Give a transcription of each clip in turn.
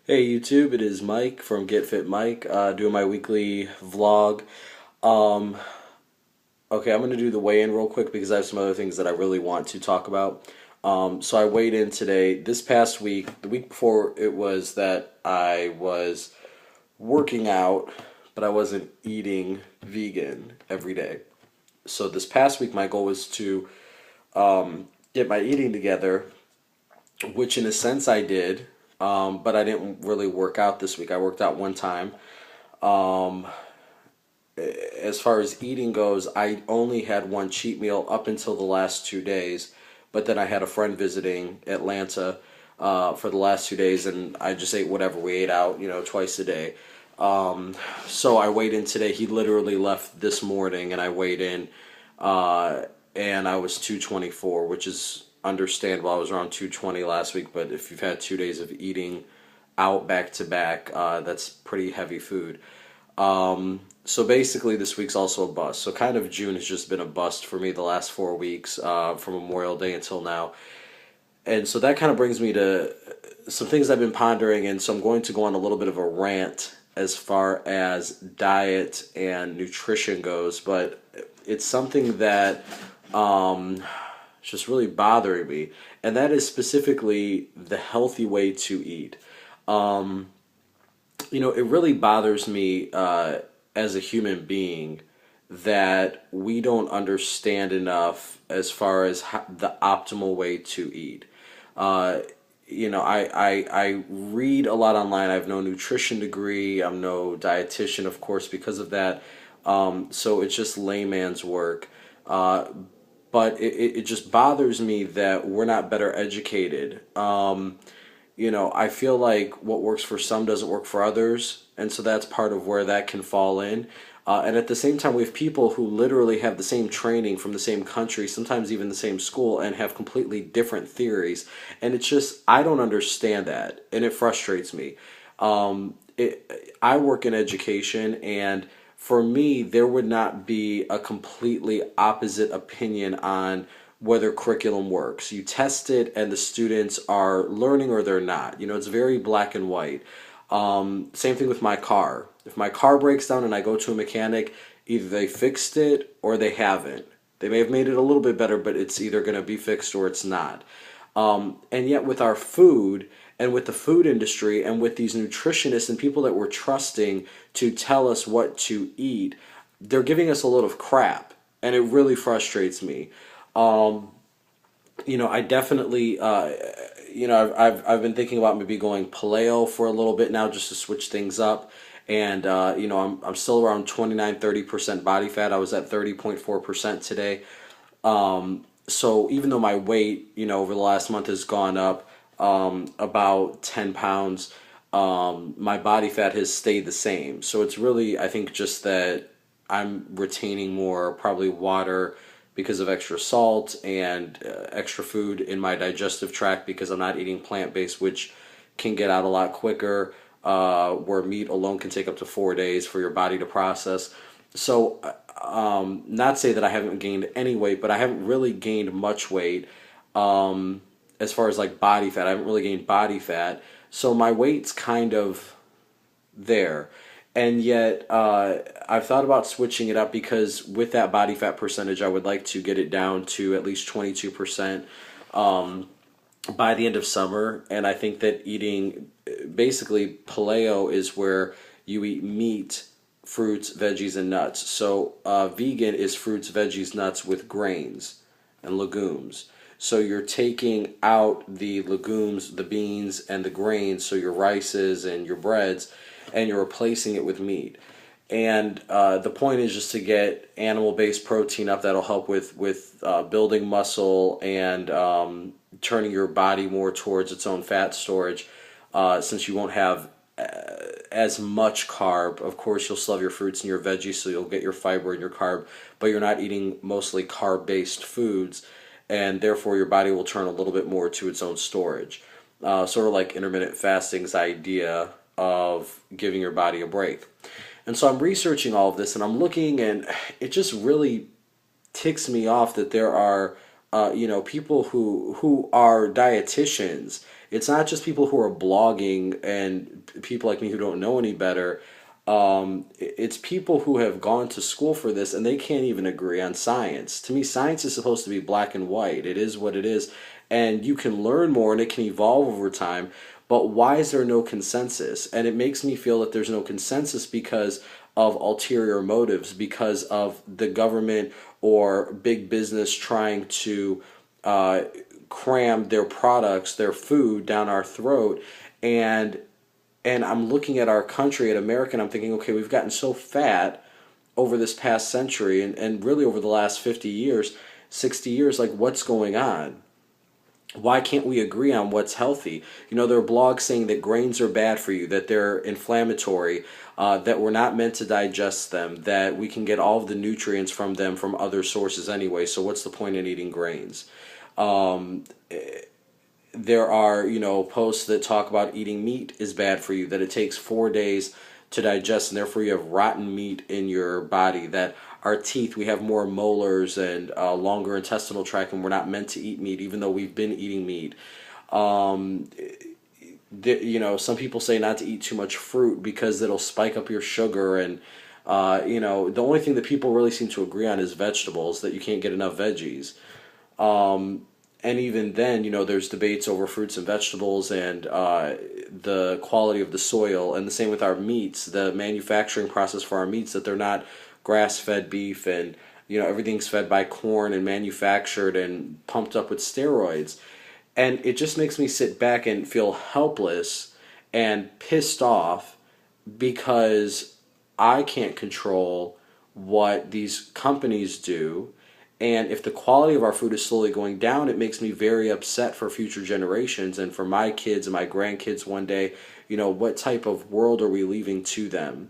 Hey YouTube, it is Mike from Get Fit Mike, doing my weekly vlog. Um, okay, I'm going to do the weigh-in real quick because I have some other things that I really want to talk about. So I weighed in today. This past week, the week before, it was that I was working out, but I wasn't eating vegan every day. So this past week, my goal was to get my eating together, which in a sense I did, but I didn't really work out this week. I worked out one time. Um, as far as eating goes, I only had one cheat meal up until the last 2 days, but then I had a friend visiting Atlanta for the last 2 days, and I just ate whatever we ate out, twice a day. So I weighed in today. He literally left this morning, and I weighed in, and I was 224, which is understandable. I was around 220 last week, but if you've had 2 days of eating out back to back, that's pretty heavy food. So basically, this week's also a bust. So kind of June has just been a bust for me the last 4 weeks, from Memorial Day until now. And so that kind of brings me to some things I've been pondering, and so I'm going to go on a little bit of a rant as far as diet and nutrition goes, but it's something that is just really bothering me, and that is specifically the healthy way to eat. Um, it really bothers me as a human being that we don't understand enough as far as the optimal way to eat. Uh, I read a lot online. I have no nutrition degree. I'm no dietitian, of course, because of that. So it's just layman's work. Uh, but it just bothers me that we're not better educated. I feel like what works for some doesn't work for others, and so that's part of where that can fall in. And at the same time, we have people who literally have the same training from the same country, sometimes even the same school, and have completely different theories. And it's just, I don't understand that, and it frustrates me. I work in education, and for me, there would not be a completely opposite opinion on whether curriculum works. You test it, and the students are learning or they're not. It's very black and white. Same thing with my car. If my car breaks down and I go to a mechanic, either they fixed it or they haven't. They may have made it a little bit better, but it's either going to be fixed or it's not. And yet, with our food and with the food industry and with these nutritionists and people that we're trusting to tell us what to eat, they're giving us a load of crap. And it really frustrates me. Um, I definitely, I've been thinking about maybe going paleo for a little bit now just to switch things up. And, I'm still around 29-30% body fat. I was at 30.4% today. So even though my weight, over the last month has gone up about 10 pounds, my body fat has stayed the same. So it's really, I think, just that I'm retaining more probably water because of extra salt and extra food in my digestive tract because I'm not eating plant-based, which can get out a lot quicker, where meat alone can take up to 4 days for your body to process. So, not say that I haven't gained any weight, but I haven't really gained much weight as far as like body fat. I haven't really gained body fat. So my weight's kind of there. And yet, I've thought about switching it up because with that body fat percentage, I would like to get it down to at least 22% by the end of summer. And I think that eating basically paleo is where you eat meat, fruits, veggies, and nuts. So vegan is fruits, veggies, nuts with grains and legumes. So you're taking out the legumes, the beans, and the grains, so your rices and your breads, and you're replacing it with meat. And the point is just to get animal-based protein up that'll help with building muscle and turning your body more towards its own fat storage, since you won't have as much carb. Of course, you'll still have your fruits and your veggies, so you'll get your fiber and your carb, but you're not eating mostly carb-based foods, and therefore your body will turn a little bit more to its own storage. Sort of like intermittent fasting's idea of giving your body a break. And so I'm researching all of this and I'm looking, and it just really ticks me off that there are people who are dietitians. It's not just people who are blogging and people like me who don't know any better. It's people who have gone to school for this and they can't even agree on science. To me, science is supposed to be black and white. It is what it is, and you can learn more and it can evolve over time. But why is there no consensus? And it makes me feel that there's no consensus because of ulterior motives, because of the government or big business trying to uh, cram their products, their food down our throat. And I'm looking at our country, at America, and I'm thinking, okay, we've gotten so fat over this past century and really over the last 50 years, 60 years, like what's going on? Why can't we agree on what's healthy? There are blogs saying that grains are bad for you, that they're inflammatory, that we're not meant to digest them, that we can get all of the nutrients from them from other sources anyway, so what's the point in eating grains? Um, there are, posts that talk about eating meat is bad for you, that it takes 4 days to digest, and therefore you have rotten meat in your body, that our teeth, we have more molars and longer intestinal tract, and we're not meant to eat meat, even though we've been eating meat. Um, some people say not to eat too much fruit because it'll spike up your sugar, and the only thing that people really seem to agree on is vegetables, that you can't get enough veggies. Um, and even then, there's debates over fruits and vegetables and the quality of the soil, and the same with our meats, the manufacturing process for our meats, that they're not grass-fed beef, and everything's fed by corn and manufactured and pumped up with steroids. And it just makes me sit back and feel helpless and pissed off because I can't control what these companies do. And if the quality of our food is slowly going down, it makes me very upset for future generations and for my kids and my grandkids one day. What type of world are we leaving to them?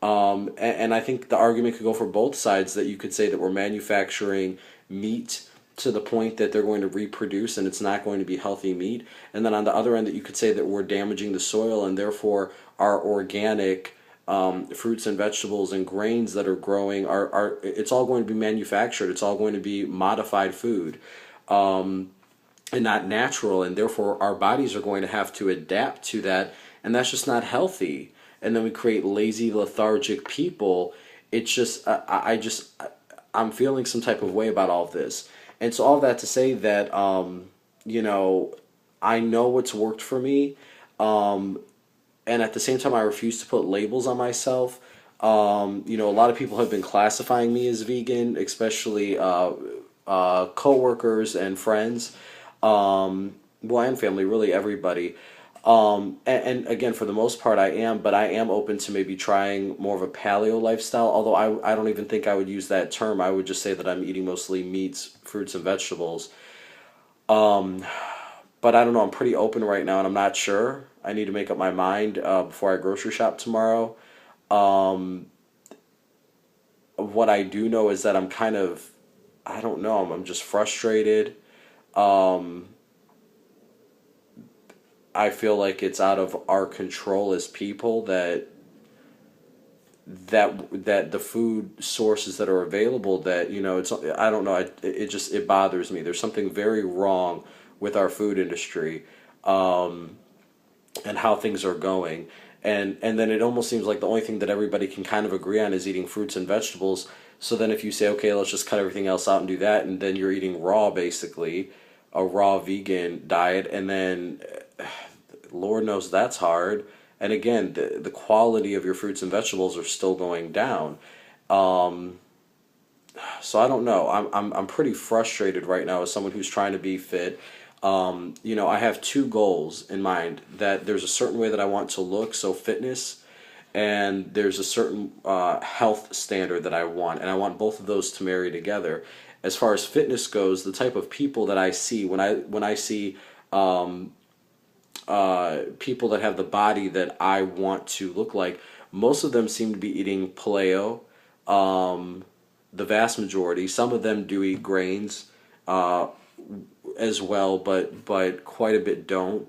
And I think the argument could go for both sides, that you could say that we're manufacturing meat to the point that they're going to reproduce and it's not going to be healthy meat. And then on the other end, that you could say that we're damaging the soil and therefore our organic fruits and vegetables and grains that are growing are it's all going to be manufactured. It's all going to be modified food, and not natural, and therefore our bodies are going to have to adapt to that, and that's just not healthy. And then we create lazy, lethargic people. It's just I'm feeling some type of way about all of this. And so all of that to say that you know I know what's worked for me, um, and at the same time I refuse to put labels on myself. A lot of people have been classifying me as vegan, especially coworkers and friends, well, and family, really everybody. And again, for the most part, I am, but I am open to maybe trying more of a paleo lifestyle. Although I don't even think I would use that term. I would just say that I'm eating mostly meats, fruits, and vegetables. Um, but I don't know. I'm pretty open right now, and I'm not sure. I need to make up my mind before I grocery shop tomorrow. Um, what I do know is that I'm kind of, I don't know. I'm just frustrated. Um, I feel like it's out of our control as people that the food sources that are available, that it's, I don't know, it just, it bothers me. There's something very wrong with our food industry, um, and how things are going. And then it almost seems like the only thing that everybody can kind of agree on is eating fruits and vegetables. So then if you say, okay, let's just cut everything else out and do that, and then you're eating raw, basically a raw vegan diet, and then Lord knows that's hard. And again, the quality of your fruits and vegetables are still going down. Um, so I don't know. I'm pretty frustrated right now as someone who's trying to be fit. I have two goals in mind. That there's a certain way that I want to look, so fitness, and there's a certain health standard that I want, and I want both of those to marry together. As far as fitness goes, the type of people that I see when I see um, people that have the body that I want to look like, most of them seem to be eating paleo. Um, the vast majority. Some of them do eat grains uh, as well, but quite a bit don't.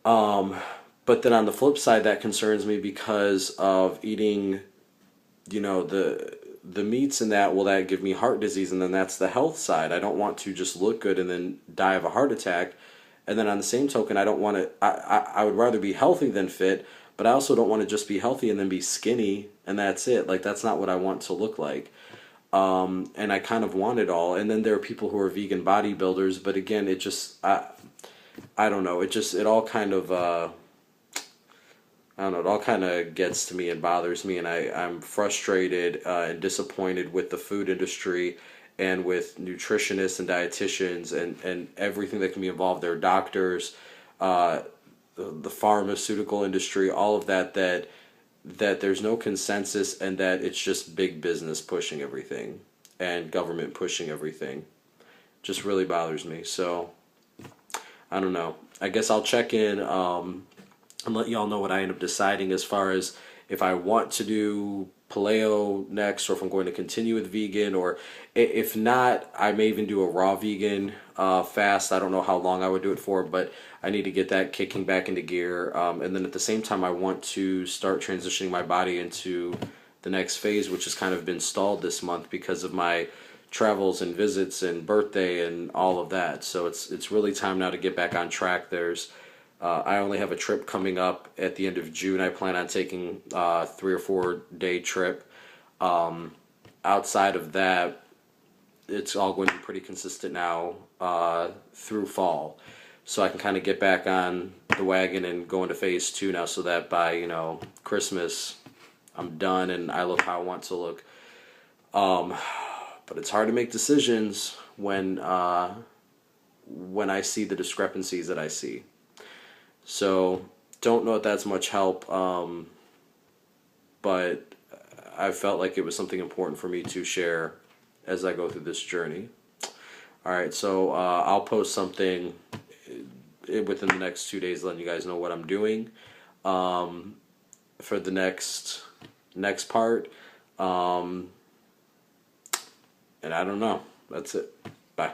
Um, but then on the flip side, that concerns me because of eating, the the meats and that, will that give me heart disease? And then that's the health side. I don't want to just look good and then die of a heart attack. And then on the same token, I don't want to, I would rather be healthy than fit, but I also don't want to just be healthy and then be skinny and that's it. Like, that's not what I want to look like. And I kind of want it all. And then there are people who are vegan bodybuilders, but again, it just, I don't know. It all kind of, I don't know, it all kind of gets to me and bothers me, and I'm frustrated and disappointed with the food industry and with nutritionists and dietitians and everything that can be involved there, doctors, the pharmaceutical industry, all of that, that there's no consensus and that it's just big business pushing everything and government pushing everything. Just really bothers me. So, I don't know. I guess I'll check in and let y'all know what I end up deciding as far as if I want to do paleo next, or if I'm going to continue with vegan, or if not, I may even do a raw vegan fast. I don't know how long I would do it for, but I need to get that kicking back into gear. And then at the same time, I want to start transitioning my body into the next phase, which has kind of been stalled this month because of my travels and visits and birthday and all of that. So it's really time now to get back on track. I only have a trip coming up at the end of June. I plan on taking a 3 or 4 day trip. Outside of that, it's all going to be pretty consistent now through fall. So I can kind of get back on the wagon and go into phase 2 now, so that by, Christmas, I'm done and I look how I want to look. But it's hard to make decisions when I see the discrepancies that I see. So, don't know if that's much help, but I felt like it was something important for me to share as I go through this journey. Alright, so I'll post something within the next 2 days letting you guys know what I'm doing for the next part. And I don't know. That's it. Bye.